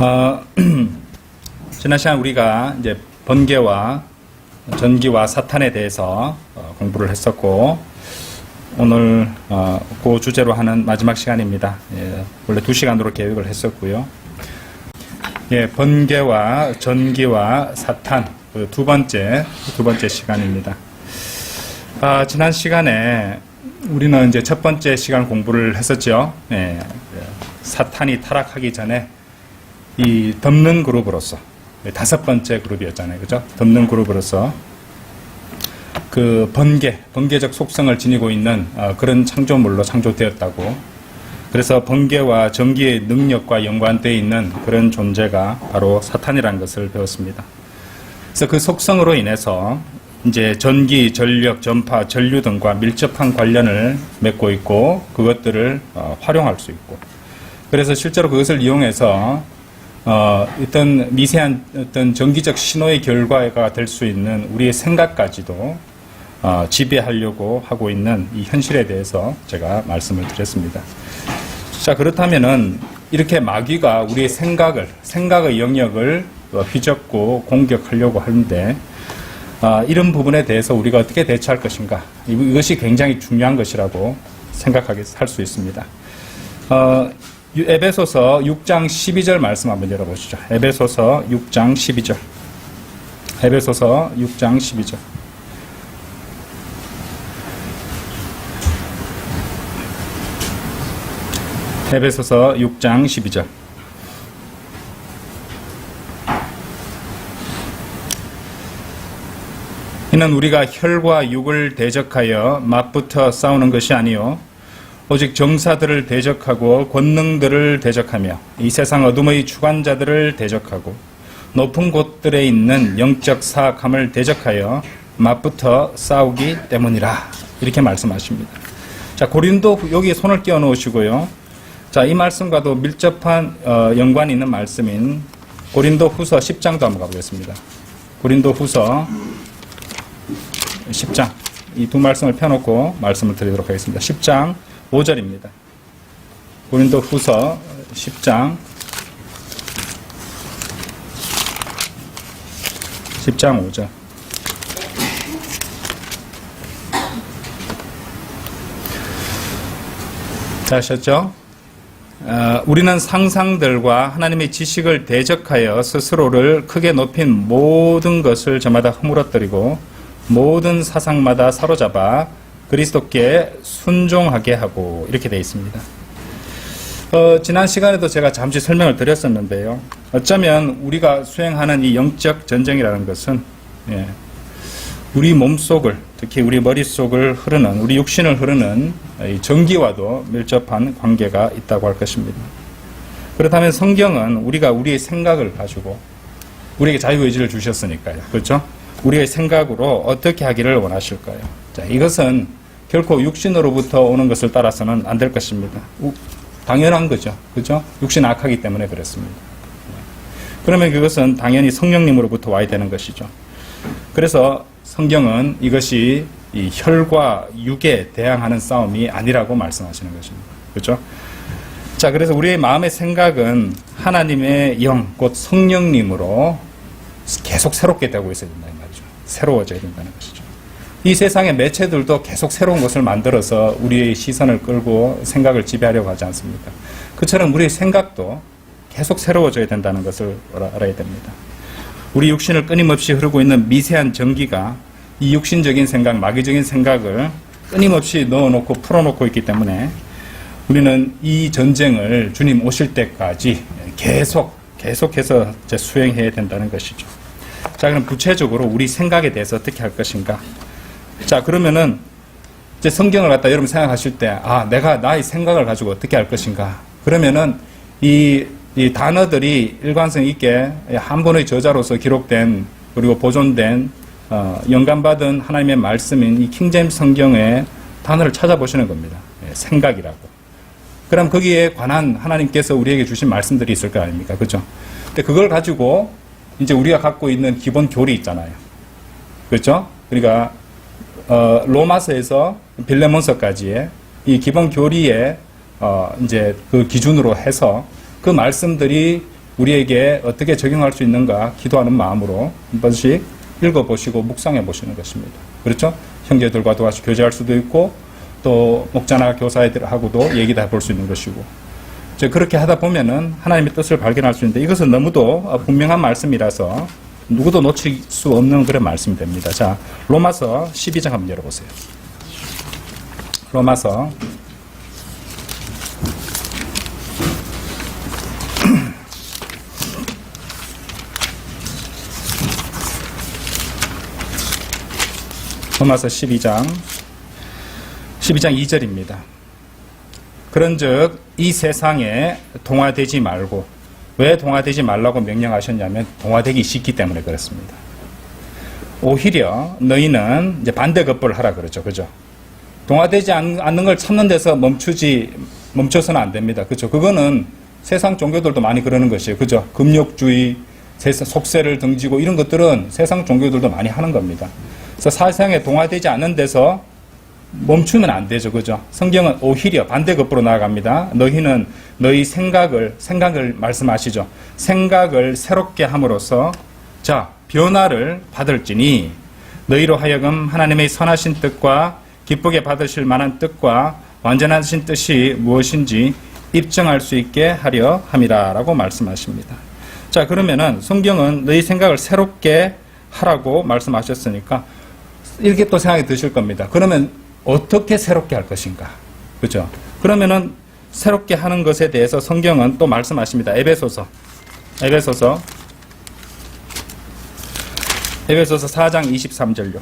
어, 지난 시간 우리가 이제 번개와 전기와 사탄에 대해서 공부를 했었고, 오늘 그 주제로 하는 마지막 시간입니다. 예, 원래 2시간으로 계획을 했었고요. 예, 번개와 전기와 사탄 그 두 번째 시간입니다. 지난 시간에 우리는 이제 첫 번째 시간 공부를 했었죠. 예, 사탄이 타락하기 전에 이 덮는 그룹으로서 5번째 그룹이었잖아요. 그죠? 덮는 그룹으로서 그 번개적 속성을 지니고 있는 그런 창조물로 창조되었다고. 그래서 번개와 전기의 능력과 연관되어 있는 그런 존재가 바로 사탄이라는 것을 배웠습니다. 그래서 그 속성으로 인해서 이제 전기, 전력, 전파, 전류 등과 밀접한 관련을 맺고 있고, 그것들을 활용할 수 있고, 그래서 실제로 그것을 이용해서 어떤 미세한 어떤 전기적 신호의 결과가 될 수 있는 우리의 생각까지도 지배하려고 하고 있는 이 현실에 대해서 제가 말씀을 드렸습니다. 자, 그렇다면은 이렇게 마귀가 우리의 생각의 영역을 휘젓고 공격하려고 하는데, 이런 부분에 대해서 우리가 어떻게 대처할 것인가, 이것이 굉장히 중요한 것이라고 생각하게 할 수 있습니다. 에베소서 6장 12절 말씀 한번 열어보시죠. 에베소서 6장 12절. 에베소서 6장 12절. 에베소서 6장 12절. 이는 우리가 혈과 육을 대적하여 맞붙어 싸우는 것이 아니요 오직 정사들을 대적하고 권능들을 대적하며 이 세상 어둠의 주관자들을 대적하고 높은 곳들에 있는 영적 사악함을 대적하여 맞붙어 싸우기 때문이라. 이렇게 말씀하십니다. 자, 고린도 여기에 손을 끼워 놓으시고요. 자, 이 말씀과도 밀접한 연관이 있는 말씀인 고린도 후서 10장도 한번 가보겠습니다. 고린도 후서 10장. 이 두 말씀을 펴놓고 말씀을 드리도록 하겠습니다. 10장 5절입니다. 고린도 후서 10장 5절. 잘 하셨죠? 우리는 상상들과 하나님의 지식을 대적하여 스스로를 크게 높인 모든 것을 저마다 허물어뜨리고 모든 사상마다 사로잡아 그리스도께 순종하게 하고, 이렇게 되어 있습니다. 지난 시간에도 제가 잠시 설명을 드렸었는데요. 어쩌면 우리가 수행하는 이 영적 전쟁이라는 것은 우리 몸속을, 특히 우리 머릿속을 흐르는, 우리 육신을 흐르는 이 전기와도 밀접한 관계가 있다고 할 것입니다. 그렇다면 성경은 우리가 우리의 생각을 가지고 우리에게 자유의지를 주셨으니까요. 그렇죠? 우리의 생각으로 어떻게 하기를 원하실까요? 자, 이것은 결코 육신으로부터 오는 것을 따라서는 안 될 것입니다. 당연한 거죠. 그죠? 육신 악하기 때문에 그렇습니다. 그러면 그것은 당연히 성령님으로부터 와야 되는 것이죠. 그래서 성경은 이것이 이 혈과 육에 대항하는 싸움이 아니라고 말씀하시는 것입니다. 그렇죠? 자, 그래서 우리의 마음의 생각은 하나님의 영, 곧 성령님으로 계속 새롭게 되고 있어야 된다는 말이죠. 새로워져야 된다는 것이죠. 이 세상의 매체들도 계속 새로운 것을 만들어서 우리의 시선을 끌고 생각을 지배하려고 하지 않습니까? 그처럼 우리의 생각도 계속 새로워져야 된다는 것을 알아야 됩니다. 우리 육신을 끊임없이 흐르고 있는 미세한 전기가 이 육신적인 생각, 마귀적인 생각을 끊임없이 넣어놓고 풀어놓고 있기 때문에 우리는 이 전쟁을 주님 오실 때까지 계속해서 수행해야 된다는 것이죠. 자, 그럼 구체적으로 우리 생각에 대해서 어떻게 할 것인가? 자, 그러면은 이제 성경을 갖다 여러분 생각하실 때, 내가 나의 생각을 가지고 어떻게 할 것인가? 그러면은 이 단어들이 일관성 있게 한 번의 저자로서 기록된, 그리고 보존된 영감받은 하나님의 말씀인 이 킹제임스 성경의 단어를 찾아보시는 겁니다. 생각이라고. 그럼 거기에 관한 하나님께서 우리에게 주신 말씀들이 있을 거 아닙니까? 그죠? 근데 그걸 가지고 이제 우리가 갖고 있는 기본 교리 있잖아요. 그렇죠? 그러니까 로마서에서 빌레몬서까지의 이 기본 교리에 이제 그 기준으로 해서 그 말씀들이 우리에게 어떻게 적용할 수 있는가 기도하는 마음으로 한 번씩 읽어보시고 묵상해 보시는 것입니다. 그렇죠? 형제들과도 같이 교제할 수도 있고 또 목자나 교사들하고도 얘기도 해볼 수 있는 것이고 그렇게 하다 보면은 하나님의 뜻을 발견할 수 있는데 이것은 너무도 분명한 말씀이라서 누구도 놓칠 수 없는 그런 말씀이 됩니다. 자, 로마서 12장 한번 열어보세요. 로마서 12장 2절입니다. 그런즉 이 세상에 동화되지 말고, 왜 동화되지 말라고 명령하셨냐면 동화되기 쉽기 때문에 그렇습니다. 오히려 너희는 이제 반대급부를 하라 그러죠. 그죠? 동화되지 않는 걸 찾는 데서 멈춰서는 안 됩니다. 그죠? 그거는 세상 종교들도 많이 그러는 것이에요. 그죠? 금욕주의, 속세를 등지고 이런 것들은 세상 종교들도 많이 하는 겁니다. 그래서 사상에 동화되지 않는 데서 멈추면 안 되죠. 그죠? 성경은 오히려 반대급부로 나아갑니다. 너희는 너희 생각을 말씀하시죠. 생각을 새롭게 함으로써 자, 변화를 받을지니 너희로 하여금 하나님의 선하신 뜻과 기쁘게 받으실 만한 뜻과 완전하신 뜻이 무엇인지 입증할 수 있게 하려 함이라 라고 말씀하십니다. 자, 그러면은 성경은 너희 생각을 새롭게 하라고 말씀하셨으니까 이렇게 또 생각이 드실 겁니다. 그러면 어떻게 새롭게 할 것인가? 그죠? 그러면은 새롭게 하는 것에 대해서 성경은 또 말씀하십니다. 에베소서 4장 23절요.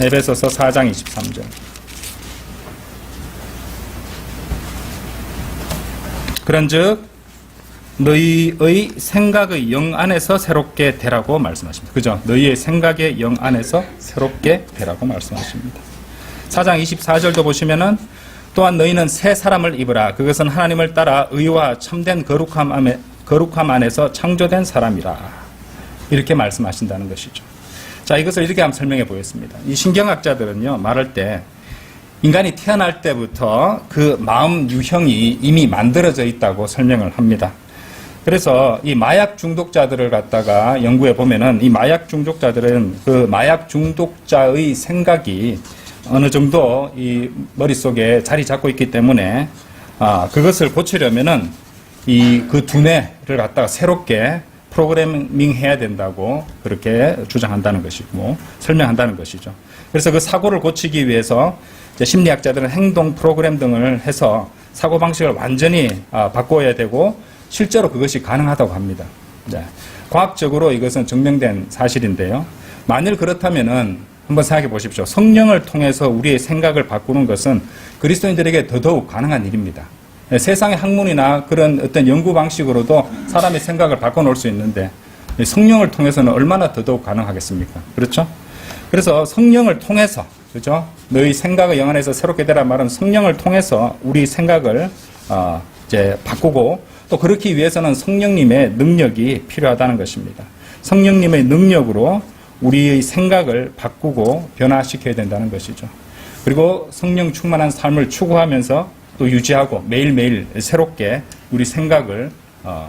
에베소서 4장 23절. 그런즉 너희의 생각의 영 안에서 새롭게 되라고 말씀하십니다. 그죠? 너희의 생각의 영 안에서 새롭게 되라고 말씀하십니다. 4장 24절도 보시면은 또한 너희는 새 사람을 입으라. 그것은 하나님을 따라 의와 참된 거룩함 안에서 창조된 사람이라. 이렇게 말씀하신다는 것이죠. 자, 이것을 이렇게 한번 설명해 보겠습니다. 이 신경학자들은요, 말할 때 인간이 태어날 때부터 그 마음 유형이 이미 만들어져 있다고 설명을 합니다. 그래서 이 마약 중독자들을 갖다가 연구해 보면은 이 마약 중독자들은 그 마약 중독자의 생각이 어느 정도 이 머릿속에 자리 잡고 있기 때문에 그것을 고치려면은 그 두뇌를 갖다가 새롭게 프로그래밍 해야 된다고 그렇게 주장한다는 것이고 설명한다는 것이죠. 그래서 그 사고를 고치기 위해서 이제 심리학자들은 행동 프로그램 등을 해서 사고방식을 완전히 바꿔야 되고 실제로 그것이 가능하다고 합니다. 네. 과학적으로 이것은 증명된 사실인데요. 만일 그렇다면은 한번 생각해 보십시오. 성령을 통해서 우리의 생각을 바꾸는 것은 그리스도인들에게 더더욱 가능한 일입니다. 네. 세상의 학문이나 그런 어떤 연구 방식으로도 사람의 생각을 바꿔놓을 수 있는데 성령을 통해서는 얼마나 더더욱 가능하겠습니까? 그렇죠? 그래서 성령을 통해서, 그죠? 너희 생각의 영 안에서 새롭게 되란 말은 성령을 통해서 우리 생각을 이제 바꾸고 또 그렇기 위해서는 성령님의 능력이 필요하다는 것입니다. 성령님의 능력으로 우리의 생각을 바꾸고 변화시켜야 된다는 것이죠. 그리고 성령 충만한 삶을 추구하면서 또 유지하고 매일매일 새롭게 우리 생각을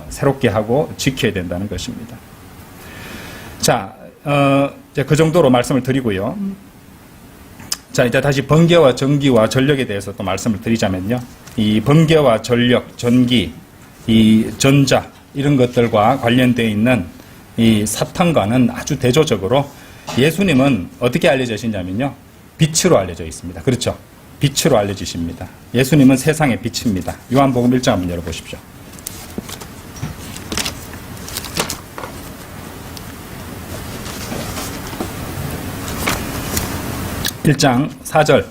새롭게 하고 지켜야 된다는 것입니다. 자, 이제 그 정도로 말씀을 드리고요. 자, 이제 다시 번개와 전기와 전력에 대해서 또 말씀을 드리자면요. 이 번개와 전력, 전기, 이 전자 이런 것들과 관련되어 있는 이 사탄과는 아주 대조적으로 예수님은 어떻게 알려져 있냐면요. 빛으로 알려져 있습니다. 그렇죠? 빛으로 알려지십니다. 예수님은 세상의 빛입니다. 요한복음 1장 한번 열어보십시오. 1장 4절.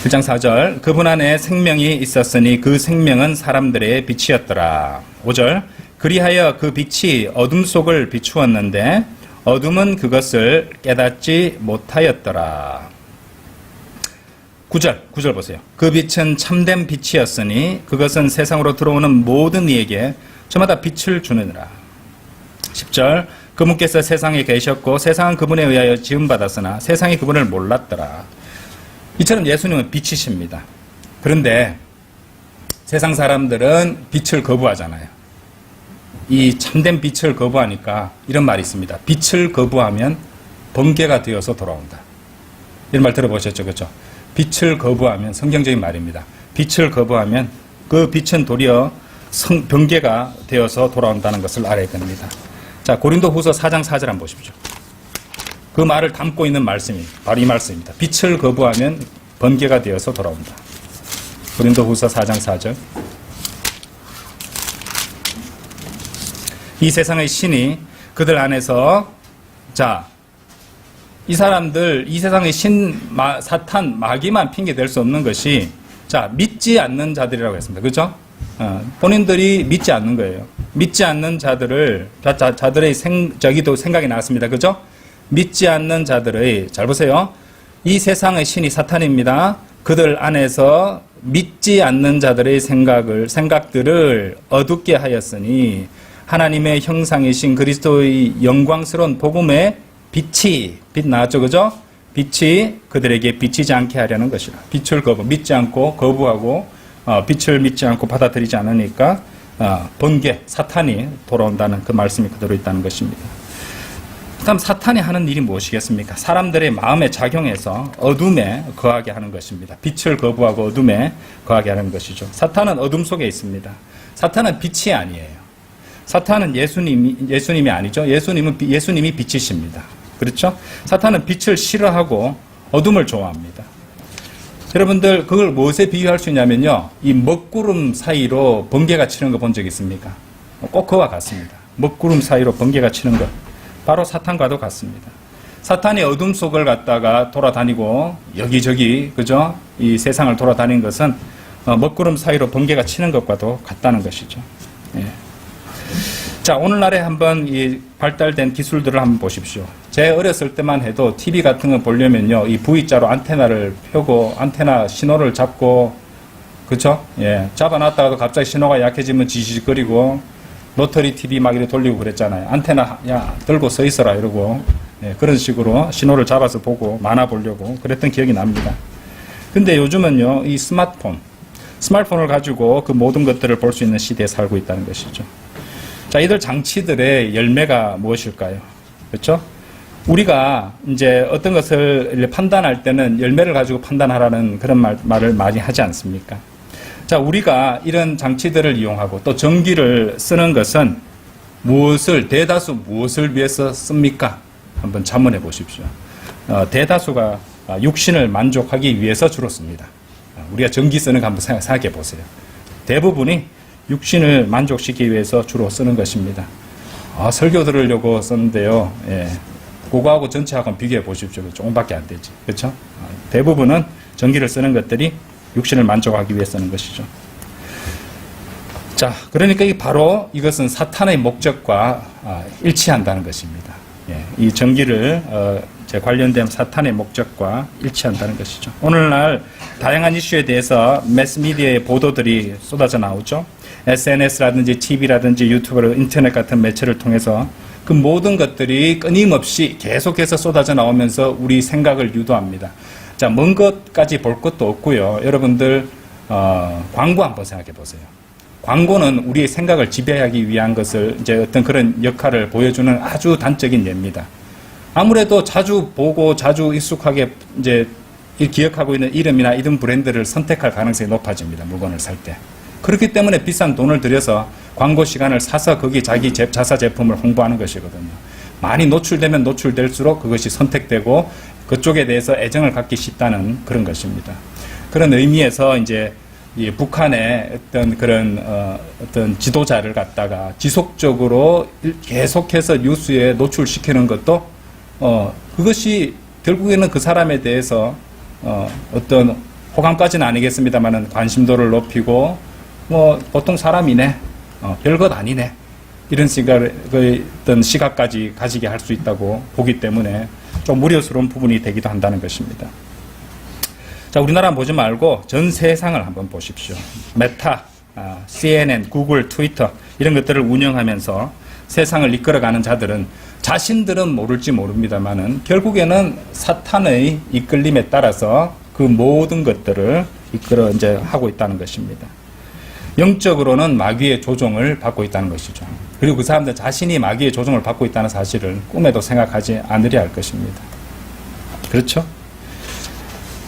1장 4절. 그분 안에 생명이 있었으니 그 생명은 사람들의 빛이었더라. 5절. 그리하여 그 빛이 어둠 속을 비추었는데 어둠은 그것을 깨닫지 못하였더라. 9절 보세요. 그 빛은 참된 빛이었으니 그것은 세상으로 들어오는 모든 이에게 저마다 빛을 주느니라. 10절. 그분께서 세상에 계셨고 세상은 그분에 의하여 지음받았으나 세상이 그분을 몰랐더라. 이처럼 예수님은 빛이십니다. 그런데 세상 사람들은 빛을 거부하잖아요. 이 참된 빛을 거부하니까 이런 말이 있습니다. 빛을 거부하면 번개가 되어서 돌아온다. 이런 말 들어보셨죠? 그렇죠? 빛을 거부하면, 성경적인 말입니다. 빛을 거부하면 그 빛은 도리어 번개가 되어서 돌아온다는 것을 알아야 됩니다. 자, 고린도후서 4장 4절 한번 보십시오. 그 말을 담고 있는 말씀이 바로 이 말씀입니다. 빛을 거부하면 번개가 되어서 돌아온다. 고린도후서 4장 4절. 이 세상의 신이 그들 안에서, 자, 이 사람들, 이 세상의 신, 사탄, 마귀만 핑계 댈 수 없는 것이, 자, 믿지 않는 자들이라고 했습니다. 그죠? 본인들이 믿지 않는 거예요. 믿지 않는 자들을, 자들의 저기도 생각이 나왔습니다. 그죠? 믿지 않는 자들의, 잘 보세요. 이 세상의 신이 사탄입니다. 그들 안에서 믿지 않는 자들의 생각들을 어둡게 하였으니, 하나님의 형상이신 그리스도의 영광스러운 복음의 빛 나왔죠, 그죠? 빛이 그들에게 비치지 않게 하려는 것이라. 빛을 믿지 않고 거부하고, 빛을 믿지 않고 받아들이지 않으니까, 번개, 사탄이 돌아온다는 그 말씀이 그대로 있다는 것입니다. 그다음 사탄이 하는 일이 무엇이겠습니까? 사람들의 마음에 작용해서 어둠에 거하게 하는 것입니다. 빛을 거부하고 어둠에 거하게 하는 것이죠. 사탄은 어둠 속에 있습니다. 사탄은 빛이 아니에요. 사탄은 예수님이 아니죠. 예수님이 빛이십니다. 그렇죠? 사탄은 빛을 싫어하고 어둠을 좋아합니다. 여러분들 그걸 무엇에 비유할 수 있냐면요. 이 먹구름 사이로 번개가 치는 거 본 적 있습니까? 꼭 그와 같습니다. 먹구름 사이로 번개가 치는 것. 바로 사탄과도 같습니다. 사탄이 어둠 속을 갔다가 돌아다니고 여기저기, 그죠? 이 세상을 돌아다니는 것은 먹구름 사이로 번개가 치는 것과도 같다는 것이죠. 예. 자, 오늘날에 한번 이 발달된 기술들을 한번 보십시오. 제 어렸을 때만 해도 TV 같은 거 보려면요, 이 V자로 안테나를 펴고 안테나 신호를 잡고, 그쵸? 예. 잡아놨다가도 갑자기 신호가 약해지면 지지직거리고, 로터리 TV 막 이렇게 돌리고 그랬잖아요. 안테나, 야, 들고 서 있어라, 이러고. 예, 그런 식으로 신호를 잡아서 보고, 만화 보려고 그랬던 기억이 납니다. 근데 요즘은요, 이 스마트폰을 가지고 그 모든 것들을 볼 수 있는 시대에 살고 있다는 것이죠. 자, 이들 장치들의 열매가 무엇일까요? 그렇죠? 우리가 이제 어떤 것을 판단할 때는 열매를 가지고 판단하라는 그런 말을 많이 하지 않습니까? 자, 우리가 이런 장치들을 이용하고 또 전기를 쓰는 것은 대다수 무엇을 위해서 씁니까? 한번 자문해 보십시오. 대다수가 육신을 만족하기 위해서 주로 씁니다. 우리가 전기 쓰는 거 한번 생각해 보세요. 대부분이 육신을 만족시키기 위해서 주로 쓰는 것입니다. 설교 들으려고 썼는데요. 예. 그거하고 전체하고는 비교해 보십시오. 조금밖에 안 되지. 그렇죠? 대부분은 전기를 쓰는 것들이 육신을 만족하기 위해 쓰는 것이죠. 자, 그러니까 바로 이것은 사탄의 목적과 일치한다는 것입니다. 예. 이 전기를 관련된 사탄의 목적과 일치한다는 것이죠. 오늘날 다양한 이슈에 대해서 매스미디어의 보도들이 쏟아져 나오죠. SNS라든지 TV라든지 유튜브, 인터넷 같은 매체를 통해서 그 모든 것들이 끊임없이 계속해서 쏟아져 나오면서 우리 생각을 유도합니다. 자, 먼 것까지 볼 것도 없고요. 여러분들 광고 한번 생각해 보세요. 광고는 우리의 생각을 지배하기 위한 것을 이제 어떤 그런 역할을 보여주는 아주 단적인 예입니다. 아무래도 자주 보고 자주 익숙하게 이제 기억하고 있는 이름이나 이런 브랜드를 선택할 가능성이 높아집니다. 물건을 살 때. 그렇기 때문에 비싼 돈을 들여서 광고 시간을 사서 거기 자기 자사 제품을 홍보하는 것이거든요. 많이 노출되면 노출될수록 그것이 선택되고 그쪽에 대해서 애정을 갖기 쉽다는 그런 것입니다. 그런 의미에서 이제 이 북한의 어떤 그런 어떤 지도자를 갖다가 지속적으로 계속해서 뉴스에 노출시키는 것도 그것이 결국에는 그 사람에 대해서 어떤 호감까지는 아니겠습니다만은 관심도를 높이고 보통 사람이네, 별것 아니네, 이런 어떤 시각까지 가지게 할 수 있다고 보기 때문에 좀 우려스러운 부분이 되기도 한다는 것입니다. 자, 우리나라 보지 말고 전 세상을 한번 보십시오. 메타, CNN, 구글, 트위터 이런 것들을 운영하면서 세상을 이끌어가는 자들은 자신들은 모를지 모릅니다만은 결국에는 사탄의 이끌림에 따라서 그 모든 것들을 이끌어 이제 하고 있다는 것입니다. 영적으로는 마귀의 조종을 받고 있다는 것이죠. 그리고 그 사람들 자신이 마귀의 조종을 받고 있다는 사실을 꿈에도 생각하지 않으려 할 것입니다. 그렇죠?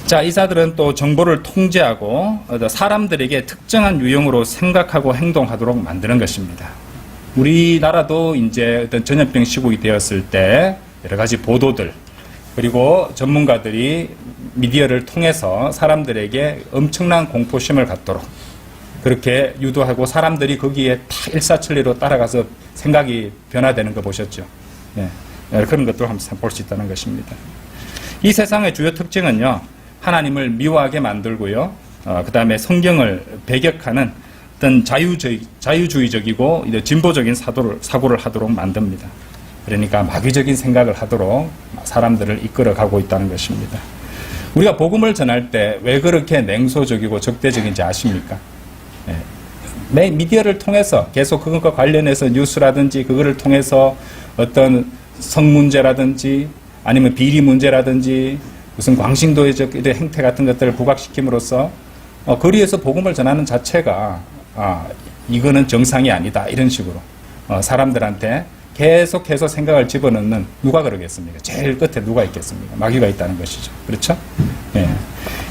자, 이 자들은 또 정보를 통제하고 사람들에게 특정한 유형으로 생각하고 행동하도록 만드는 것입니다. 우리나라도 이제 어떤 전염병 시국이 되었을 때 여러 가지 보도들, 그리고 전문가들이 미디어를 통해서 사람들에게 엄청난 공포심을 갖도록 그렇게 유도하고 사람들이 거기에 다 일사천리로 따라가서 생각이 변화되는 거 보셨죠? 네. 그런 것들을 한번 볼 수 있다는 것입니다. 이 세상의 주요 특징은요, 하나님을 미워하게 만들고요, 그 다음에 성경을 배격하는 어떤 자유주의적이고 진보적인 사고를 하도록 만듭니다. 그러니까 마귀적인 생각을 하도록 사람들을 이끌어가고 있다는 것입니다. 우리가 복음을 전할 때 왜 그렇게 냉소적이고 적대적인지 아십니까? 네. 미디어를 통해서 계속 그것과 관련해서 뉴스라든지 그거를 통해서 어떤 성 문제라든지 아니면 비리 문제라든지 무슨 광신도의적 행태 같은 것들을 부각시킴으로써 거리에서 복음을 전하는 자체가 이거는 정상이 아니다 이런 식으로 사람들한테 계속해서 생각을 집어넣는 누가 그러겠습니까? 제일 끝에 누가 있겠습니까? 마귀가 있다는 것이죠. 그렇죠? 네.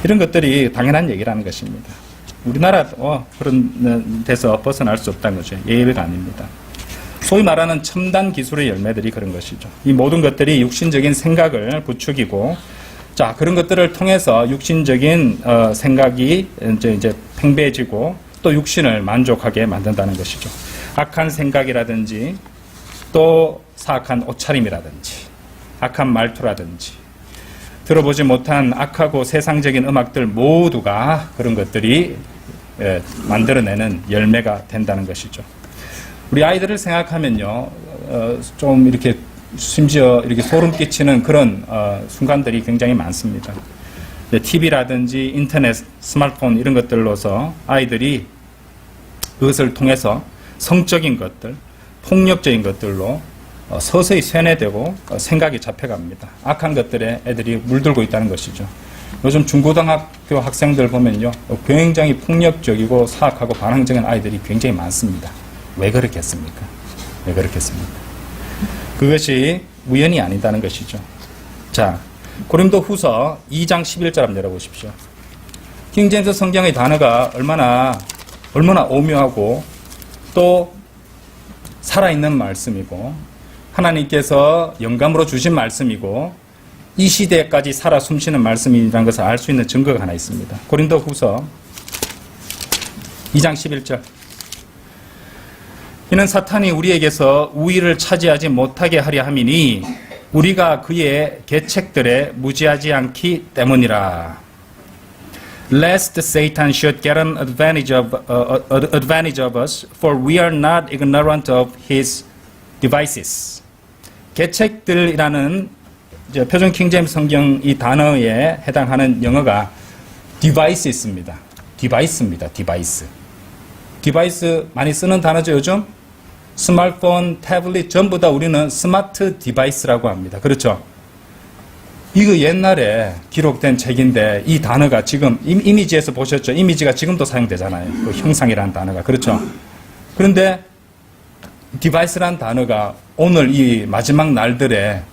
이런 것들이 당연한 얘기라는 것입니다. 우리나라도 그런 데서 벗어날 수 없다는 거죠. 예외가 아닙니다. 소위 말하는 첨단 기술의 열매들이 그런 것이죠. 이 모든 것들이 육신적인 생각을 부추기고, 자, 그런 것들을 통해서 육신적인 생각이 이제 팽배해지고 또 육신을 만족하게 만든다는 것이죠. 악한 생각이라든지 또 사악한 옷차림이라든지 악한 말투라든지 들어보지 못한 악하고 세상적인 음악들 모두가 그런 것들이 만들어내는 열매가 된다는 것이죠. 우리 아이들을 생각하면요, 좀 이렇게 심지어 이렇게 소름 끼치는 그런 순간들이 굉장히 많습니다. TV라든지 인터넷, 스마트폰 이런 것들로서 아이들이 그것을 통해서 성적인 것들, 폭력적인 것들로 서서히 세뇌되고 생각이 잡혀갑니다. 악한 것들에 애들이 물들고 있다는 것이죠. 요즘 중고등학교 학생들 보면요, 굉장히 폭력적이고 사악하고 반항적인 아이들이 굉장히 많습니다. 왜 그렇겠습니까? 왜 그렇겠습니까? 그것이 우연이 아니다는 것이죠. 자, 고린도 후서 2장 11절 한번 열어보십시오. 킹제임스 성경의 단어가 얼마나 오묘하고 또 살아있는 말씀이고 하나님께서 영감으로 주신 말씀이고 이 시대까지 살아 숨쉬는 말씀이라는 것을 알 수 있는 증거가 하나 있습니다. 고린도 후서 2장 11절. 이는 사탄이 우리에게서 우위를 차지하지 못하게 하려 함이니 우리가 그의 계책들에 무지하지 않기 때문이라. Lest Satan should get an advantage of us, for we are not ignorant of his devices. 계책들이라는 표준 킹제임스 성경 이 단어에 해당하는 영어가 devices입니다. device입니다. device 많이 쓰는 단어죠, 요즘? 스마트폰, 태블릿 전부 다 우리는 스마트 디바이스라고 합니다. 그렇죠? 이거 옛날에 기록된 책인데 이 단어가 지금 이미지에서 보셨죠? 이미지가 지금도 사용되잖아요. 그 형상이라는 단어가. 그렇죠? 그런데 디바이스라는 단어가 오늘 이 마지막 날들에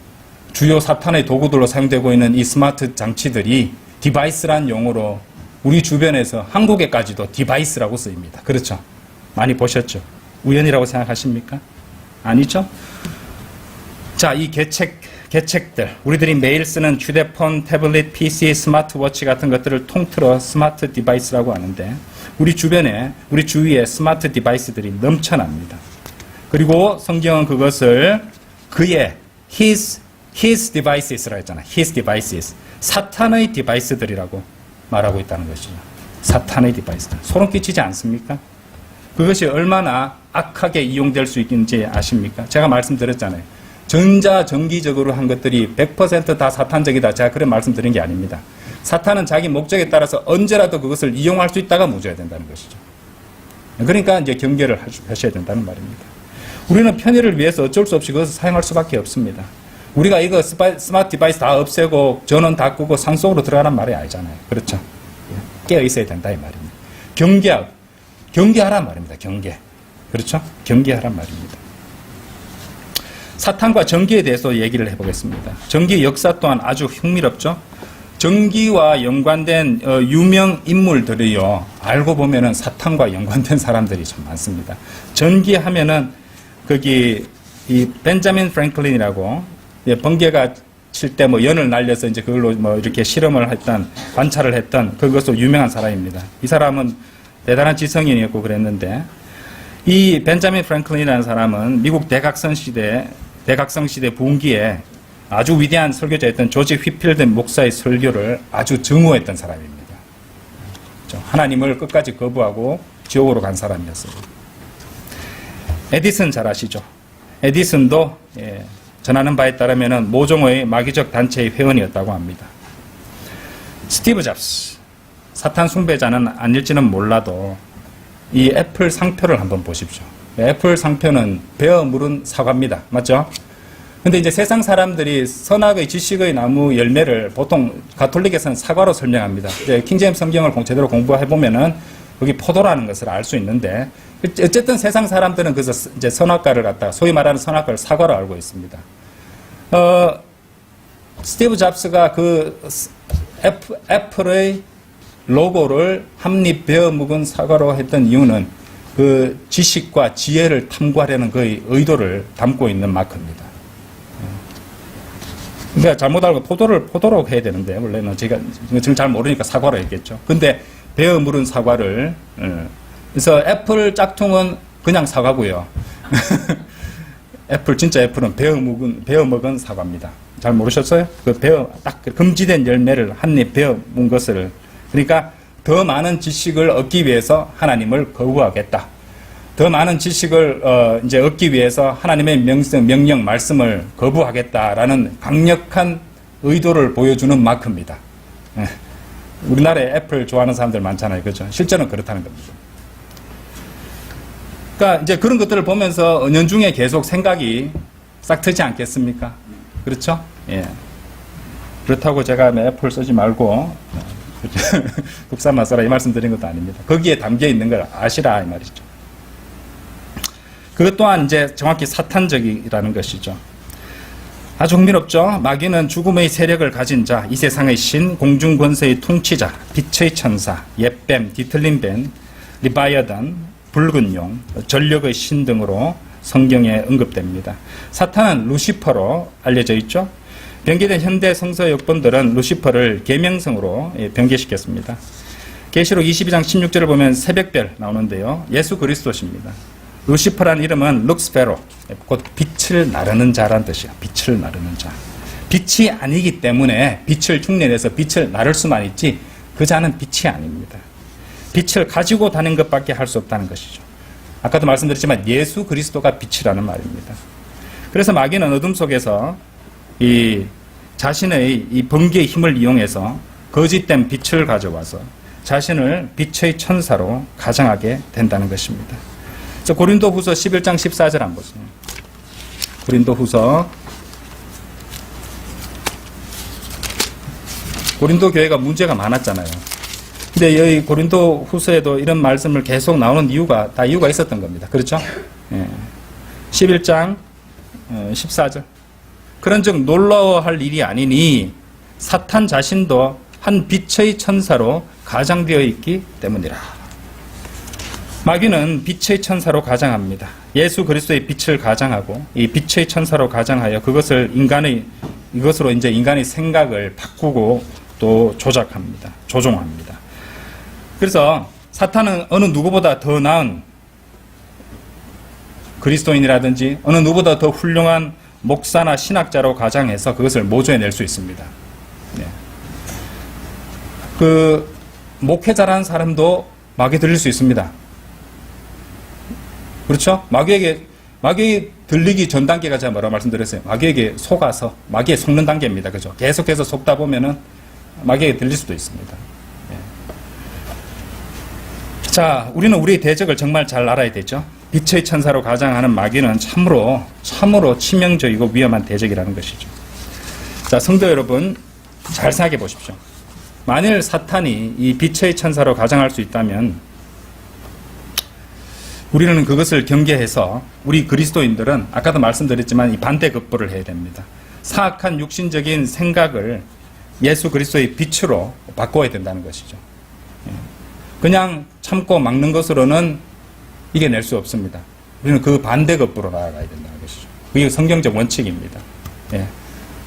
주요 사탄의 도구들로 사용되고 있는 이 스마트 장치들이 디바이스란 용어로 우리 주변에서 한국에까지도 디바이스라고 쓰입니다. 그렇죠? 많이 보셨죠? 우연이라고 생각하십니까? 아니죠? 자, 이 계책들, 우리들이 매일 쓰는 휴대폰, 태블릿, PC, 스마트워치 같은 것들을 통틀어 스마트 디바이스라고 하는데 우리 주변에, 우리 주위에 스마트 디바이스들이 넘쳐납니다. 그리고 성경은 그것을 그의 his devices라고 했잖아요. his devices. 사탄의 디바이스들이라고 말하고 있다는 것이죠. 사탄의 디바이스들. 소름 끼치지 않습니까? 그것이 얼마나 악하게 이용될 수 있는지 아십니까? 제가 말씀드렸잖아요. 전자전기적으로 한 것들이 100% 다 사탄적이다. 제가 그런 말씀드린 게 아닙니다. 사탄은 자기 목적에 따라서 언제라도 그것을 이용할 수 있다가 무죄가 된다는 것이죠. 그러니까 이제 경계를 하셔야 된다는 말입니다. 우리는 편의를 위해서 어쩔 수 없이 그것을 사용할 수밖에 없습니다. 우리가 이거 스마트 디바이스 다 없애고 전원 다 끄고 산속으로 들어가란 말이 아니잖아요. 그렇죠? 깨어 있어야 된다 이 말입니다. 경계하고 경계하란 말입니다. 경계. 그렇죠? 경계하란 말입니다. 사탄과 전기에 대해서 얘기를 해보겠습니다. 전기의 역사 또한 아주 흥미롭죠? 전기와 연관된 유명 인물들이요, 알고 보면은 사탄과 연관된 사람들이 좀 많습니다. 전기 하면은 거기 이 벤자민 프랭클린이라고, 번개가 칠 때 뭐 연을 날려서 이제 그걸로 뭐 이렇게 실험을 했던, 관찰을 했던 그것으로 유명한 사람입니다. 이 사람은 대단한 지성인이었고 그랬는데, 이 벤자민 프랭클린이라는 사람은 미국 대각성 시대 부흥기에 아주 위대한 설교자였던 조지 휘필드 목사의 설교를 아주 증오했던 사람입니다. 하나님을 끝까지 거부하고 지옥으로 간 사람이었어요. 에디슨 잘 아시죠? 에디슨도 전하는 바에 따르면 모종의 마귀적 단체의 회원이었다고 합니다. 스티브 잡스, 사탄 숭배자는 아닐지는 몰라도 이 애플 상표를 한번 보십시오. 애플 상표는 베어 물은 사과입니다. 맞죠? 근데 이제 세상 사람들이 선악의 지식의 나무 열매를 보통 가톨릭에서는 사과로 설명합니다. 이제 킹제임스 성경을 제대로 공부해보면은 거기 포도라는 것을 알 수 있는데, 어쨌든 세상 사람들은 그래서 이제 선악과를 갖다가, 소위 말하는 선악과를 사과로 알고 있습니다. 스티브 잡스가 그 애플의 로고를 한입 베어 묵은 사과로 했던 이유는 그 지식과 지혜를 탐구하려는 그의 의도를 담고 있는 마크입니다. 그러니까 잘못 알고 포도로 해야 되는데, 원래는 제가 지금 잘 모르니까 사과로 했겠죠. 근데 베어 물은 사과를, 그래서 애플 짝퉁은 그냥 사과고요. 진짜 애플은 베어 먹은 사과입니다. 잘 모르셨어요? 딱 금지된 열매를 한입 베어 문 것을, 그러니까 더 많은 지식을 얻기 위해서 하나님을 거부하겠다. 더 많은 지식을 이제 얻기 위해서 하나님의 명령, 말씀을 거부하겠다라는 강력한 의도를 보여주는 마크입니다. 우리나라에 애플 좋아하는 사람들 많잖아요. 그렇죠? 실제는 그렇다는 겁니다. 그러니까 이제 그런 것들을 보면서 은연중에 계속 생각이 싹 트지 않겠습니까? 그렇죠? 예. 그렇다고 제가 애플 쓰지 말고 국산만 써라 이 말씀 드린 것도 아닙니다. 거기에 담겨 있는 걸 아시라 이 말이죠. 그것 또한 이제 정확히 사탄적이라는 것이죠. 아주 흥미롭죠? 마귀는 죽음의 세력을 가진 자, 이 세상의 신, 공중 권세의 통치자, 빛의 천사, 옛뱀, 뒤틀린 뱀, 리바이어단, 붉은 용, 전력의 신 등으로 성경에 언급됩니다. 사탄은 루시퍼로 알려져 있죠? 변개된 현대 성서 역본들은 루시퍼를 계명성으로 변개시켰습니다. 계시록 22장 16절을 보면 새벽별 나오는데요. 예수 그리스도십니다. 루시퍼라는 이름은 룩스페로, 곧 빛을 나르는 자란 뜻이에요. 빛을 나르는 자. 빛이 아니기 때문에 빛을 흉내내서 빛을 나를 수만 있지 그 자는 빛이 아닙니다. 빛을 가지고 다니는 것밖에 할 수 없다는 것이죠. 아까도 말씀드렸지만 예수 그리스도가 빛이라는 말입니다. 그래서 마귀는 어둠 속에서 이 자신의 이 번개의 힘을 이용해서 거짓된 빛을 가져와서 자신을 빛의 천사로 가장하게 된다는 것입니다. 고린도후서 11장 14절 한번 보세요. 고린도 교회가 문제가 많았잖아요. 근데 여기 고린도후서에도 이런 말씀을 계속 나오는 이유가 다 이유가 있었던 겁니다. 그렇죠? 예. 11장 14절. 그런즉 놀라워할 일이 아니니 사탄 자신도 한 빛의 천사로 가장되어 있기 때문이라. 마귀는 빛의 천사로 가장합니다. 예수 그리스도의 빛을 가장하고 이 빛의 천사로 가장하여 이것으로 이제 인간의 생각을 바꾸고 또 조종합니다. 그래서 사탄은 어느 누구보다 더 나은 그리스도인이라든지 어느 누구보다 더 훌륭한 목사나 신학자로 가장해서 그것을 모조해낼 수 있습니다. 네. 그 목회자라는 사람도 마귀에 들릴 수 있습니다. 그렇죠? 마귀에게 들리기 전 단계가 제가 뭐라고 말씀드렸어요? 마귀에게 속아서 마귀에 속는 단계입니다. 그죠? 계속해서 속다 보면은 마귀에게 들릴 수도 있습니다. 네. 자, 우리는 우리의 대적을 정말 잘 알아야 되죠. 빛의 천사로 가장하는 마귀는 참으로 치명적이고 위험한 대적이라는 것이죠. 자, 성도 여러분, 잘 생각해 보십시오. 만일 사탄이 이 빛의 천사로 가장할 수 있다면 우리는 그것을 경계해서 우리 그리스도인들은 아까도 말씀드렸지만 이 반대급부를 해야 됩니다. 사악한 육신적인 생각을 예수 그리스도의 빛으로 바꿔야 된다는 것이죠. 그냥 참고 막는 것으로는 이겨낼 수 없습니다. 우리는 그 반대급부로 나아가야 된다는 것이죠. 그게 성경적 원칙입니다.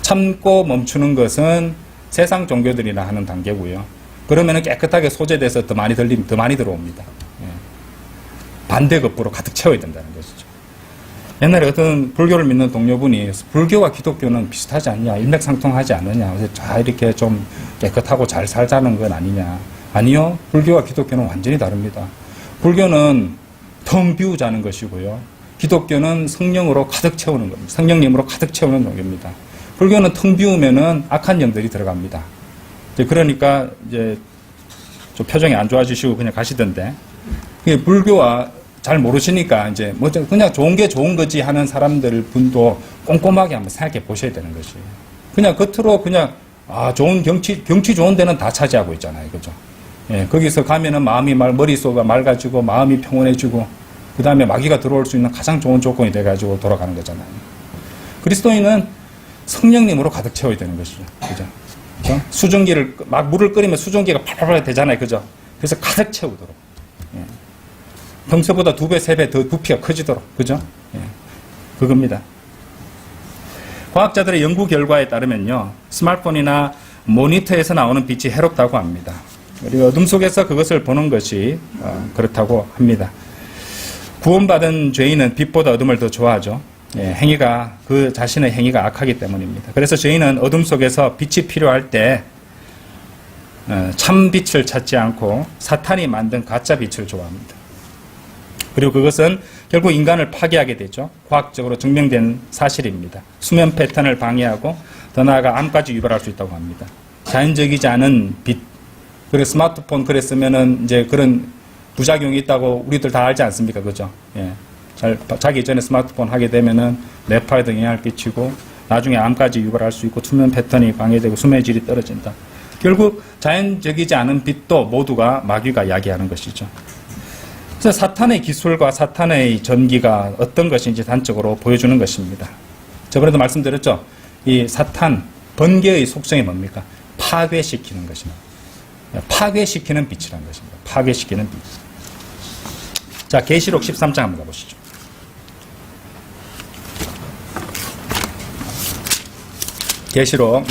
참고 멈추는 것은 세상 종교들이나 하는 단계고요. 그러면 깨끗하게 소재돼서 더 많이 들어옵니다. 반대급부로 가득 채워야 된다는 것이죠. 옛날에 어떤 불교를 믿는 동료분이 불교와 기독교는 비슷하지 않냐, 일맥상통하지 않느냐, 그래서 다 이렇게 좀 깨끗하고 잘 살자는 건 아니냐. 아니요, 불교와 기독교는 완전히 다릅니다. 불교는 텅 비우자는 것이고요. 기독교는 성령으로 가득 채우는 겁니다. 성령님으로 가득 채우는 종교입니다. 불교는 텅 비우면은 악한 영들이 들어갑니다. 그러니까 이제 좀 표정이 안 좋아지시고 그냥 가시던데, 불교와 잘 모르시니까 이제 뭐 그냥 좋은 게 좋은 거지 하는 사람들 분도 꼼꼼하게 한번 생각해 보셔야 되는 것이에요. 그냥 겉으로 그냥 좋은 경치 좋은 데는 다 차지하고 있잖아요, 그죠? 거기서 가면은 머릿속이 맑아지고 마음이 평온해지고 그 다음에 마귀가 들어올 수 있는 가장 좋은 조건이 돼가지고 돌아가는 거잖아요. 그리스도인은 성령님으로 가득 채워야 되는 것이죠, 그죠? 수증기를 물을 끓이면 수증기가 팔팔 되잖아요, 그죠? 그래서 가득 채우도록. 평소보다 2배, 3배 더 부피가 커지도록. 그죠? 그겁니다. 과학자들의 연구 결과에 따르면요, 스마트폰이나 모니터에서 나오는 빛이 해롭다고 합니다. 그리고 어둠 속에서 그것을 보는 것이 그렇다고 합니다. 구원받은 죄인은 빛보다 어둠을 더 좋아하죠. 행위가, 그 자신의 행위가 악하기 때문입니다. 그래서 죄인은 어둠 속에서 빛이 필요할 때 참 빛을 찾지 않고 사탄이 만든 가짜 빛을 좋아합니다. 그리고 그것은 결국 인간을 파괴하게 되죠. 과학적으로 증명된 사실입니다. 수면 패턴을 방해하고 더 나아가 암까지 유발할 수 있다고 합니다. 자연적이지 않은 빛. 그리고 스마트폰 그랬으면은 이제 그런 부작용이 있다고 우리들 다 알지 않습니까? 그죠? 자기 전에 스마트폰 하게 되면은 뇌파에도 영향을 끼치고 나중에 암까지 유발할 수 있고 수면 패턴이 방해되고 수면의 질이 떨어진다. 결국 자연적이지 않은 빛도 모두가 마귀가 야기하는 것이죠. 그래서 사탄의 기술과 사탄의 전기가 어떤 것인지 단적으로 보여주는 것입니다. 저번에도 말씀드렸죠. 이 사탄, 번개의 속성이 뭡니까? 파괴시키는 것입니다. 파괴시키는 빛이라는 것입니다. 파괴시키는 빛. 자, 계시록 13장 한번 가보시죠.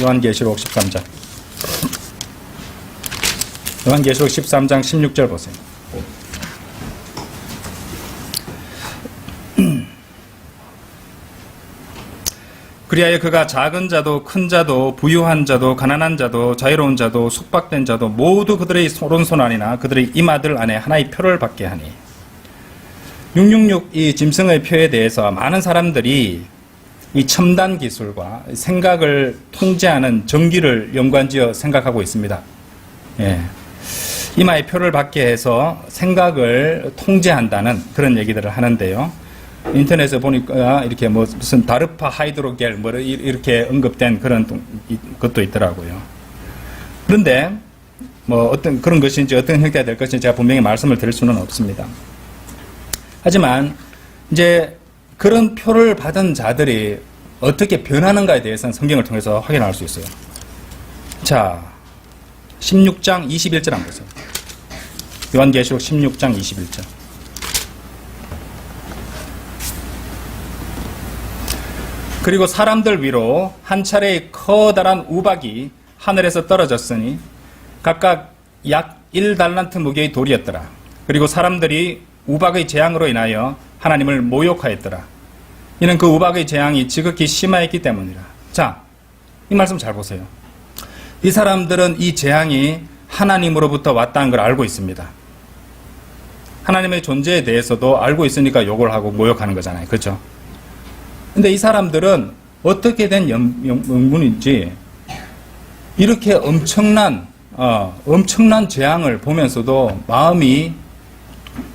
요한계시록 13장. 요한계시록 13장 16절 보세요. 그리하여 그가 작은 자도 큰 자도 부유한 자도 가난한 자도 자유로운 자도 숙박된 자도 모두 그들의 오른손 안이나 그들의 이마들 안에 하나의 표를 받게 하니 666 이 짐승의 표에 대해서 많은 사람들이 이 첨단 기술과 생각을 통제하는 전기를 연관지어 생각하고 있습니다. 이마의 표를 받게 해서 생각을 통제한다는 그런 얘기들을 하는데요. 인터넷에 보니까 이렇게 무슨 다르파 하이드로겔 이렇게 언급된 그런 것도 있더라고요. 그런데 어떤 그런 것인지 어떤 형태가 될 것인지 제가 분명히 말씀을 드릴 수는 없습니다. 하지만 이제 그런 표를 받은 자들이 어떻게 변하는가에 대해서는 성경을 통해서 확인할 수 있어요. 자, 16장 21절 한번 보세요. 요한계시록 16장 21절. 그리고 사람들 위로 한 차례의 커다란 우박이 하늘에서 떨어졌으니 각각 약 1달란트 무게의 돌이었더라. 그리고 사람들이 우박의 재앙으로 인하여 하나님을 모욕하였더라. 이는 그 우박의 재앙이 지극히 심하였기 때문이라. 자, 이 말씀 잘 보세요. 이 사람들은 이 재앙이 하나님으로부터 왔다는 걸 알고 있습니다. 하나님의 존재에 대해서도 알고 있으니까 욕을 하고 모욕하는 거잖아요. 그렇죠? 근데 이 사람들은 어떻게 된 영문인지 이렇게 엄청난 재앙을 보면서도 마음이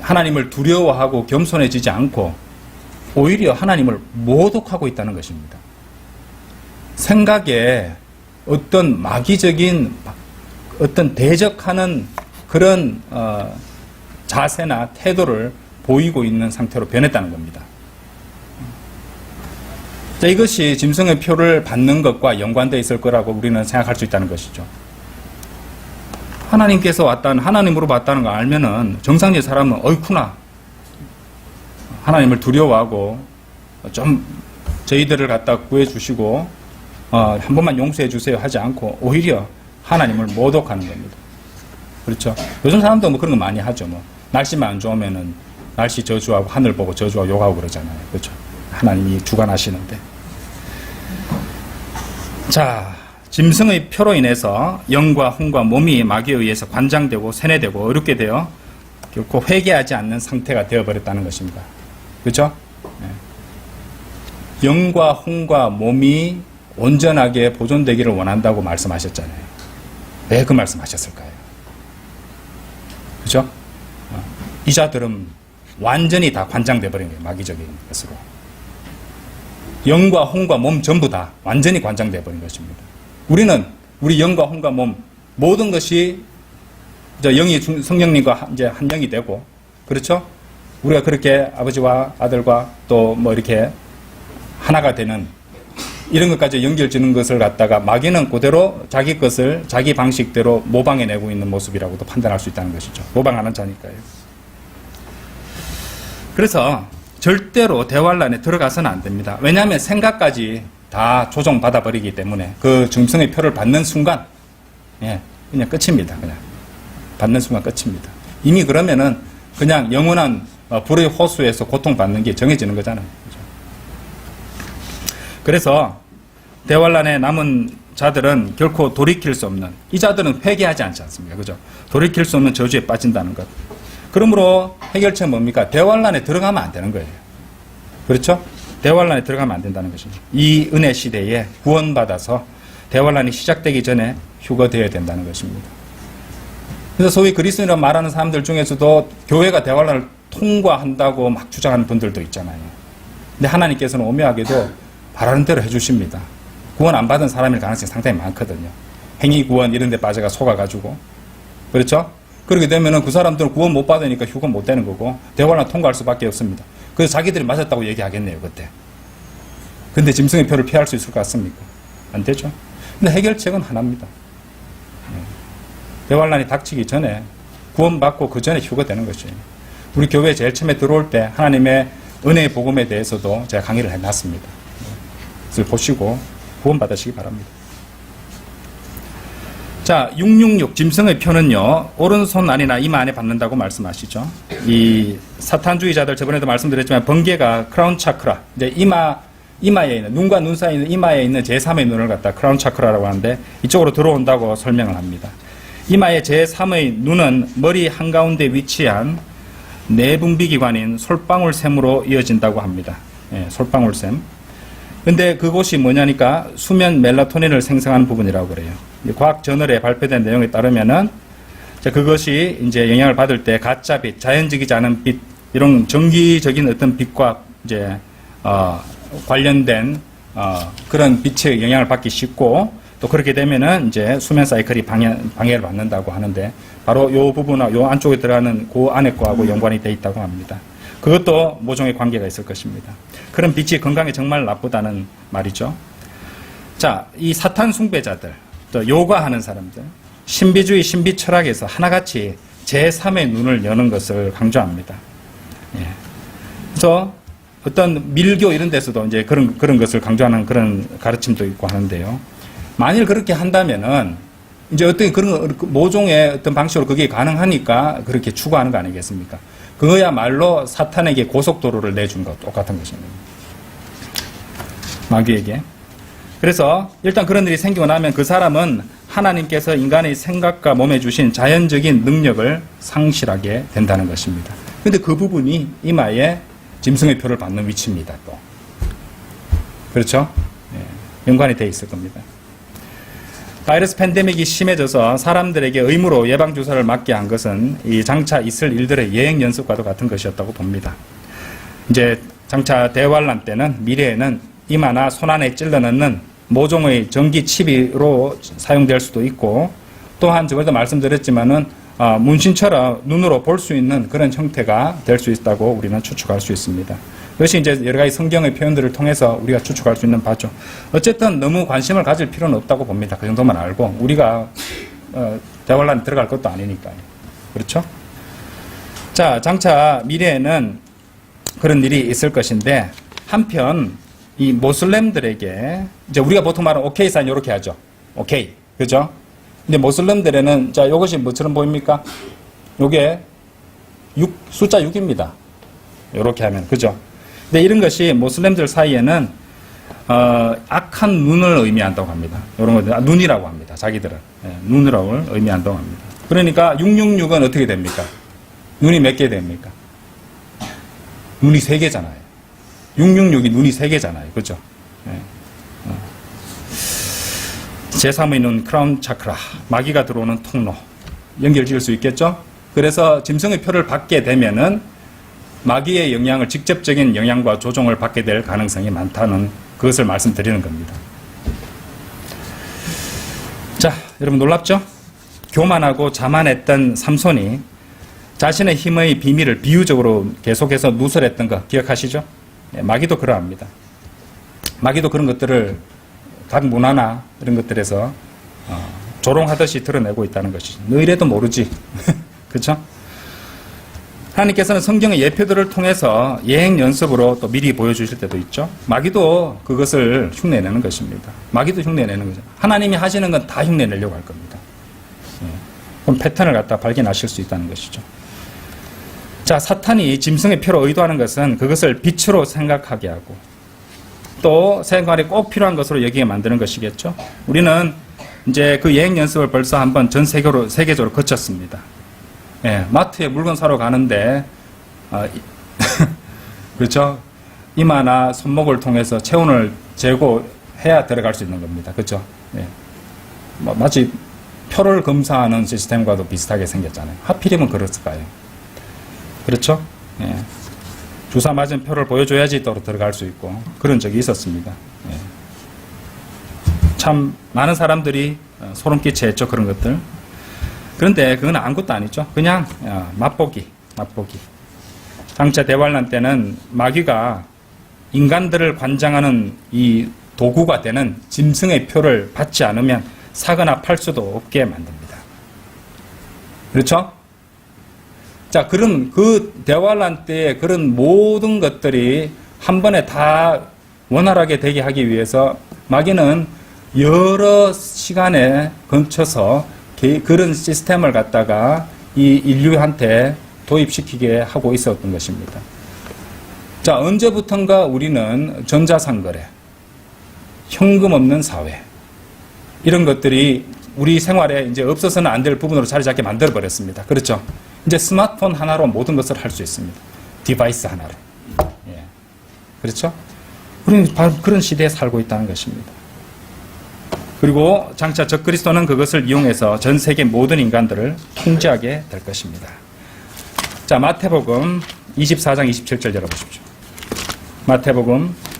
하나님을 두려워하고 겸손해지지 않고 오히려 하나님을 모독하고 있다는 것입니다. 생각에 어떤 마귀적인 어떤 대적하는 그런 자세나 태도를 보이고 있는 상태로 변했다는 겁니다. 자, 이것이 짐승의 표를 받는 것과 연관되어 있을 거라고 우리는 생각할 수 있다는 것이죠. 하나님께서 하나님으로 왔다는 거 알면은 정상적인 사람은 어이쿠나 하나님을 두려워하고 좀 저희들을 갖다 구해주시고 한 번만 용서해 주세요 하지 않고 오히려 하나님을 모독하는 겁니다. 그렇죠? 요즘 사람도 뭐 그런 거 많이 하죠. 뭐 날씨만 안 좋으면은 날씨 저주하고 하늘 보고 저주하고 욕하고 그러잖아요. 그렇죠? 하나님이 주관하시는데. 자, 짐승의 표로 인해서 영과 혼과 몸이 마귀에 의해서 관장되고 세뇌되고 어렵게 되어 결코 회개하지 않는 상태가 되어버렸다는 것입니다. 그렇죠? 네. 영과 혼과 몸이 온전하게 보존되기를 원한다고 말씀하셨잖아요. 왜 그 말씀하셨을까요? 그렇죠? 이 자들은 완전히 다 관장돼 버린 거예요. 마귀적인 것으로. 영과 혼과 몸 전부 다 완전히 관장돼 버린 것입니다. 우리는 우리 영과 혼과 몸 모든 것이 영이 성령님과 이제 한 영이 되고, 그렇죠? 우리가 그렇게 아버지와 아들과 또 뭐 이렇게 하나가 되는 이런 것까지 연결지는 것을 갖다가 마귀는 그대로 자기 것을 자기 방식대로 모방해내고 있는 모습이라고도 판단할 수 있다는 것이죠. 모방하는 자니까요. 그래서 절대로 대환란에 들어가서는 안 됩니다. 왜냐하면 생각까지 다 조종받아 버리기 때문에 그 짐승의 표를 받는 순간 그냥 끝입니다. 그냥 받는 순간 끝입니다. 이미 그러면은 그냥 영원한 불의 호수에서 고통받는 게 정해지는 거잖아요. 그래서 대환란에 남은 자들은 결코 돌이킬 수 없는, 이 자들은 회개하지 않지 않습니까? 그죠? 돌이킬 수 없는 저주에 빠진다는 것. 그러므로 해결책은 뭡니까? 대환란에 들어가면 안 되는 거예요. 그렇죠? 대환란에 들어가면 안 된다는 것입니다. 이 은혜 시대에 구원받아서 대환란이 시작되기 전에 휴거되어야 된다는 것입니다. 그래서 소위 그리스도인이라고 말하는 사람들 중에서도 교회가 대환란을 통과한다고 막 주장하는 분들도 있잖아요. 근데 하나님께서는 오묘하게도 바라는 대로 해주십니다. 구원 안 받은 사람일 가능성이 상당히 많거든요. 행위구원 이런 데 빠져가 속아가지고. 그렇죠? 그렇게 되면은 그 사람들은 구원 못 받으니까 휴거 못 되는 거고 대환란 통과할 수밖에 없습니다. 그래서 자기들이 맞았다고 얘기하겠네요, 그때. 근데 짐승의 표를 피할 수 있을 것 같습니까? 안 되죠. 근데 해결책은 하나입니다. 대환란이 닥치기 전에 구원받고 그 전에 휴거되는 것이에요. 우리 교회에 제일 처음에 들어올 때 하나님의 은혜의 복음에 대해서도 제가 강의를 해놨습니다. 그것을 보시고 구원받으시기 바랍니다. 자, 666 짐승의 표는요, 오른손 안이나 이마 안에 받는다고 말씀하시죠. 이 사탄주의자들 저번에도 말씀드렸지만 번개가 크라운 차크라, 이제 이마에 있는, 눈과 눈 사이에 있는 이마에 있는 제3의 눈을 갖다 크라운 차크라라고 하는데 이쪽으로 들어온다고 설명을 합니다. 이마의 제3의 눈은 머리 한가운데 위치한 내분비기관인 솔방울샘으로 이어진다고 합니다. 솔방울샘. 근데 그곳이 뭐냐니까 수면 멜라토닌을 생성하는 부분이라고 그래요. 과학 저널에 발표된 내용에 따르면은 그것이 이제 영향을 받을 때 가짜 빛, 자연적이지 않은 빛, 이런 정기적인 어떤 빛과 이제 관련된 그런 빛의 영향을 받기 쉽고, 또 그렇게 되면은 이제 수면 사이클이 방해를 받는다고 하는데, 바로 요 부분과 요 안쪽에 들어가는 그 안에 거하고 연관이 되어 있다고 합니다. 그것도 모종의 관계가 있을 것입니다. 그런 빛이 건강에 정말 나쁘다는 말이죠. 자, 이 사탄 숭배자들, 또 요가하는 사람들, 신비주의 신비 철학에서 하나같이 제3의 눈을 여는 것을 강조합니다. 그래서 어떤 밀교 이런 데서도 이제 그런 것을 강조하는 그런 가르침도 있고 하는데요. 만일 그렇게 한다면은 이제 어떤 그런 모종의 어떤 방식으로 그게 가능하니까 그렇게 추구하는 거 아니겠습니까? 그거야말로 사탄에게 고속도로를 내준 것 똑같은 것입니다. 마귀에게. 그래서 일단 그런 일이 생기고 나면 그 사람은 하나님께서 인간의 생각과 몸에 주신 자연적인 능력을 상실하게 된다는 것입니다. 근데 그 부분이 이마에 짐승의 표를 받는 위치입니다, 또. 그렇죠? 연관이 되어 있을 겁니다. 바이러스 팬데믹이 심해져서 사람들에게 의무로 예방주사를 맞게 한 것은 이 장차 있을 일들의 예행 연습과도 같은 것이었다고 봅니다. 이제 장차 대환란 때는, 미래에는 이마나 손 안에 찔러 넣는 모종의 전기 칩으로 사용될 수도 있고, 또한 저번에도 말씀드렸지만은 문신처럼 눈으로 볼 수 있는 그런 형태가 될 수 있다고 우리는 추측할 수 있습니다. 그것이 이제 여러 가지 성경의 표현들을 통해서 우리가 추측할 수 있는 바죠. 어쨌든 너무 관심을 가질 필요는 없다고 봅니다. 그 정도만 알고 우리가 대환란에 들어갈 것도 아니니까요. 그렇죠? 자, 장차 미래에는 그런 일이 있을 것인데 한편 이 모슬렘들에게 이제 우리가 보통 말하는 오케이 사인 이렇게 하죠. 오케이. 그죠? 근데 모슬렘들에는 자, 이것이 뭐처럼 보입니까? 요게 숫자 6입니다. 요렇게 하면. 그죠? 근데 이런 것이 모슬렘들 사이에는 악한 눈을 의미한다고 합니다. 이런 것들 눈이라고 합니다. 자기들은 눈이라고 의미한다고 합니다. 그러니까 666은 어떻게 됩니까? 눈이 몇 개 됩니까? 눈이 3개잖아요. 666이 눈이 3개잖아요. 그죠? 제3의 눈 크라운 차크라, 마귀가 들어오는 통로 연결 지을 수 있겠죠? 그래서 짐승의 표를 받게 되면은 마귀의 영향을, 직접적인 영향과 조종을 받게 될 가능성이 많다는 그것을 말씀드리는 겁니다. 자, 여러분 놀랍죠? 교만하고 자만했던 삼손이 자신의 힘의 비밀을 비유적으로 계속해서 누설했던 거 기억하시죠? 마귀도 그러합니다. 마귀도 그런 것들을 각 문화나 이런 것들에서 조롱하듯이 드러내고 있다는 것이죠. 너희래도 모르지. 그렇죠? 하나님께서는 성경의 예표들을 통해서 예행 연습으로 또 미리 보여주실 때도 있죠. 마귀도 그것을 흉내내는 것입니다. 마귀도 흉내내는 거죠. 하나님이 하시는 건 다 흉내내려고 할 겁니다. 그럼 패턴을 갖다 발견하실 수 있다는 것이죠. 자, 사탄이 짐승의 표로 의도하는 것은 그것을 빛으로 생각하게 하고 또 생활에 꼭 필요한 것으로 여기게 만드는 것이겠죠. 우리는 이제 그 예행 연습을 벌써 한번 전 세계적으로 거쳤습니다. 예, 마트에 물건 사러 가는데 그렇죠? 이마나 손목을 통해서 체온을 재고 해야 들어갈 수 있는 겁니다. 그렇죠? 예. 마치 표를 검사하는 시스템과도 비슷하게 생겼잖아요. 하필이면 그랬을까요? 그렇죠? 예. 주사 맞은 표를 보여줘야지 또 들어갈 수 있고 그런 적이 있었습니다. 예. 참 많은 사람들이 소름 끼쳐했죠. 그런 것들. 그런데 그건 아무것도 아니죠. 그냥 맛보기. 장차 대환란 때는 마귀가 인간들을 관장하는 이 도구가 되는 짐승의 표를 받지 않으면 사거나 팔 수도 없게 만듭니다. 그렇죠? 자, 그 대환란 때의 그런 모든 것들이 한 번에 다 원활하게 되게 하기 위해서 마귀는 여러 시간에 걸쳐서 그런 시스템을 갖다가 이 인류한테 도입시키게 하고 있었던 것입니다. 자, 언제부턴가 우리는 전자상거래, 현금 없는 사회, 이런 것들이 우리 생활에 이제 없어서는 안 될 부분으로 자리 잡게 만들어버렸습니다. 그렇죠? 이제 스마트폰 하나로 모든 것을 할 수 있습니다. 디바이스 하나로. 예. 그렇죠? 우리는 바로 그런 시대에 살고 있다는 것입니다. 그리고 장차 적그리스도는 그것을 이용해서 전 세계 모든 인간들을 통제하게 될 것입니다. 자, 마태복음 24장 27절 열어보십시오. 마태복음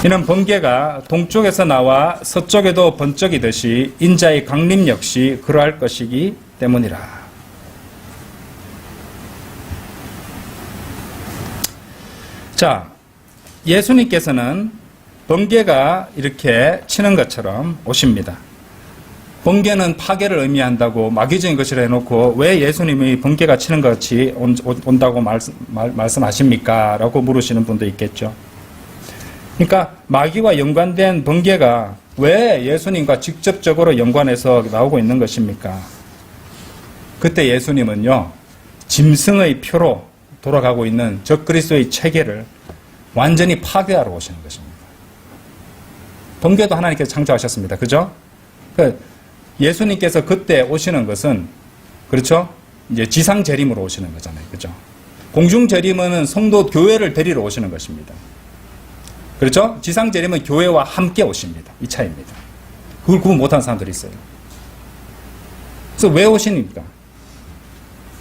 '이는 번개가 동쪽에서 나와 서쪽에도 번쩍이듯이 인자의 강림 역시 그러할 것이기 때문이라.' 자, 예수님께서는 번개가 이렇게 치는 것처럼 오십니다. 번개는 파괴를 의미한다고 마귀적인 것이라 해놓고 왜 예수님이 번개가 치는 것 같이 온다고 말씀하십니까? 라고 물으시는 분도 있겠죠. 그러니까 마귀와 연관된 번개가 왜 예수님과 직접적으로 연관해서 나오고 있는 것입니까? 그때 예수님은요, 짐승의 표로 돌아가고 있는 적그리스도의 체계를 완전히 파괴하러 오시는 것입니다. 번개도 하나님께서 창조하셨습니다. 그죠? 예수님께서 그때 오시는 것은, 그렇죠? 이제 지상 재림으로 오시는 거잖아요. 그죠? 공중 재림은 성도 교회를 데리러 오시는 것입니다. 그렇죠? 지상 재림은 교회와 함께 오십니다. 이 차이입니다. 그걸 구분 못하는 사람들이 있어요. 그래서 왜 오십니까?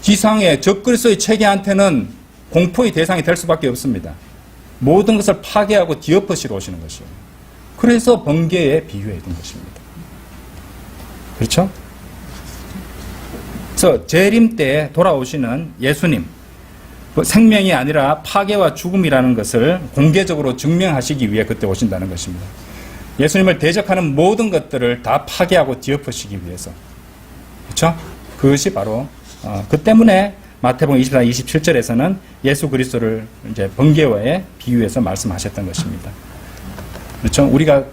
지상의 적그리스도의 체계한테는 공포의 대상이 될 수밖에 없습니다. 모든 것을 파괴하고 뒤엎으시러 오시는 것이에요. 그래서 번개에 비유해 둔 것입니다. 그렇죠? 그래서 재림 때 돌아오시는 예수님, 생명이 아니라 파괴와 죽음이라는 것을 공개적으로 증명하시기 위해 그때 오신다는 것입니다. 예수님을 대적하는 모든 것들을 다 파괴하고 뒤엎으시기 위해서. 그렇죠? 그것이 바로 그 때문에 마태복음 24, 27절에서는 예수 그리스도를 이제 번개와의 비유해서 말씀하셨던 것입니다. 그렇죠? 우리가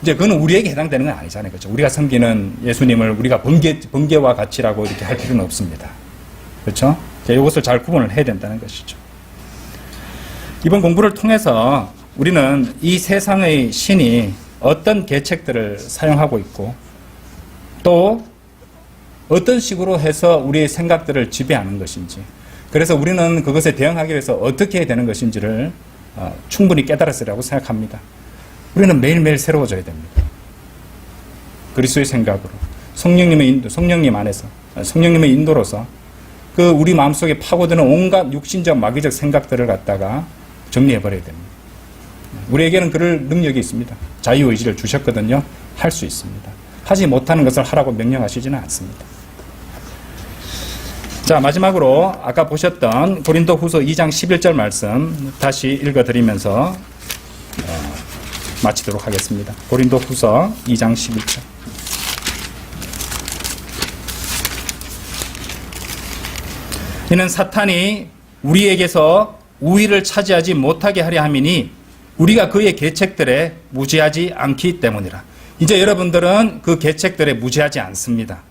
이제 그건 우리에게 해당되는 건 아니잖아요. 그렇죠? 우리가 섬기는 예수님을 우리가 번개와 같이라고 이렇게 할 필요는 없습니다. 그렇죠? 이것을 잘 구분을 해야 된다는 것이죠. 이번 공부를 통해서 우리는 이 세상의 신이 어떤 계책들을 사용하고 있고 또 어떤 식으로 해서 우리의 생각들을 지배하는 것인지, 그래서 우리는 그것에 대응하기 위해서 어떻게 해야 되는 것인지를 충분히 깨달았으리라고 생각합니다. 우리는 매일매일 새로워져야 됩니다. 그리스도의 생각으로, 성령님의 인도, 성령님 안에서, 성령님의 인도로서 그 우리 마음속에 파고드는 온갖 육신적 마귀적 생각들을 갖다가 정리해버려야 됩니다. 우리에게는 그럴 능력이 있습니다. 자유의지를 주셨거든요. 할 수 있습니다. 하지 못하는 것을 하라고 명령하시지는 않습니다. 자, 마지막으로 아까 보셨던 고린도후서 2장 11절 말씀 다시 읽어드리면서 마치도록 하겠습니다. 고린도후서 2장 11절. 이는 사탄이 우리에게서 우위를 차지하지 못하게 하려 함이니 우리가 그의 계책들에 무지하지 않기 때문이라. 이제 여러분들은 그 계책들에 무지하지 않습니다.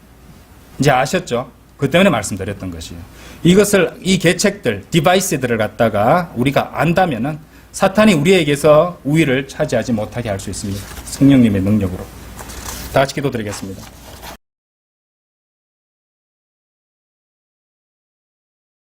이제 아셨죠? 그 때문에 말씀드렸던 것이에요. 이것을, 이 계책들, 디바이스들을 갖다가 우리가 안다면은 사탄이 우리에게서 우위를 차지하지 못하게 할 수 있습니다. 성령님의 능력으로. 다 같이 기도드리겠습니다.